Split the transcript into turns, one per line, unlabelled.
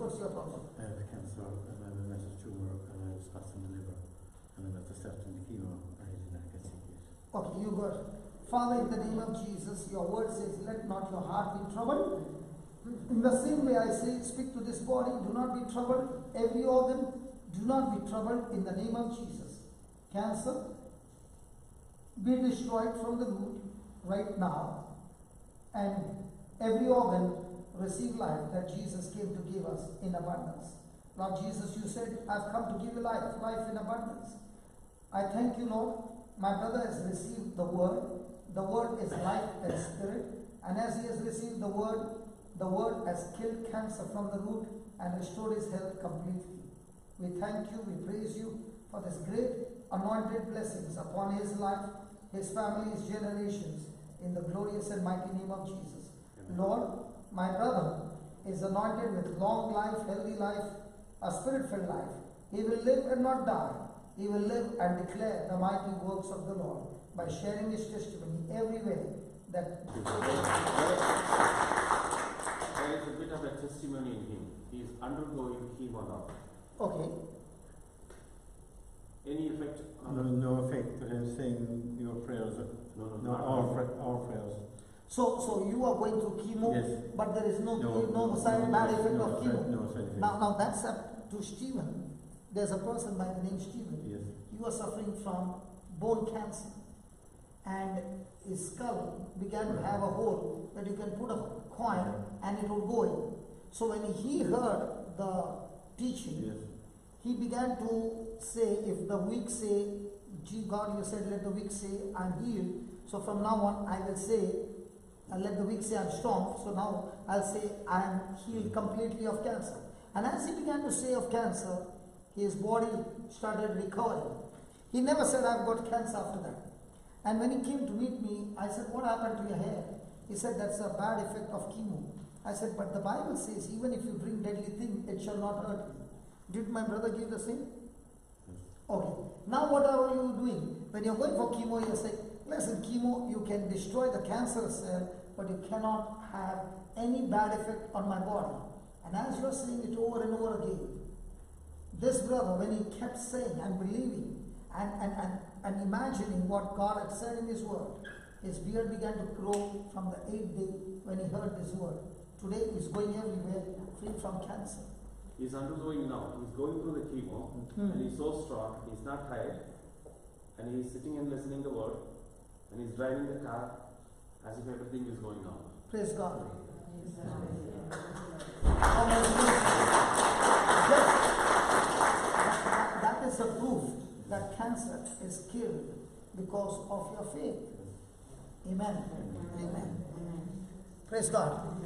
What's your problem?
I have cancer, and I have a massive tumor, and I have spots in the liver, and I'm after starting the chemo, and I did not get sick yet.
Okay, you go ahead. Father, in the name of Jesus, your word says, let not your heart be troubled. In the same way I say, speak to this body, do not be troubled. Every organ, do not be troubled in the name of Jesus. Cancer, be destroyed from the root right now. And every organ, receive life that Jesus came to give us in abundance. Lord Jesus, you said, I've come to give you life, life in abundance. I thank you, Lord. My brother has received the word. The word is life and spirit. And as he has received the word has killed cancer from the root and restored his health completely. We thank you, we praise you for this great anointed blessings upon his life, his family, his generations, in the glorious and mighty name of Jesus. Amen. Lord, my brother is anointed with long life, healthy life, a spirit-filled life. He will live and not die. He will live and declare the mighty works of the Lord by sharing his testimony everywhere that
there is a bit of a testimony in him. He is undergoing chemo now.
Okay.
Any effect on
No effect, but I'm saying your prayers, our prayers.
So you are going through chemo,
Yes.
But there is no bad effect of chemo.
No side effect.
Now that's up to Stephen. There's a person by the name Stephen.
Yes.
He was suffering from bone cancer, and his skull began to have a hole that you can put a coin and it would go in. So when he heard the teaching,
Yes.
he began to say, if the weak say, gee God, you said let the weak say I'm healed. So from now on I will say, let the weak say I'm strong. So now I'll say I'm healed completely of cancer. And as he began to say of cancer, his body started recovering. He never said I've got cancer after that. And when he came to meet me, I said, what happened to your hair? He said, that's a bad effect of chemo. I said, but the Bible says, even if you drink deadly thing, it shall not hurt you. Did my brother give the same? Okay. Now what are you doing? When you're going for chemo, you say, listen, chemo, you can destroy the cancerous cell, but you cannot have any bad effect on my body. And as you're saying it over and over again, this brother, when he kept saying and believing and imagining what God had said in his word, his beard began to grow from the 8th day when he heard this word. Today he's going everywhere free from cancer.
He's undergoing now. He's going through the chemo and he's so strong. He's not tired. And he's sitting and listening to the word. And he's driving the car as if everything is going on.
Praise God. That is a proof that cancer is killed because of your faith. Amen. Amen. Praise God.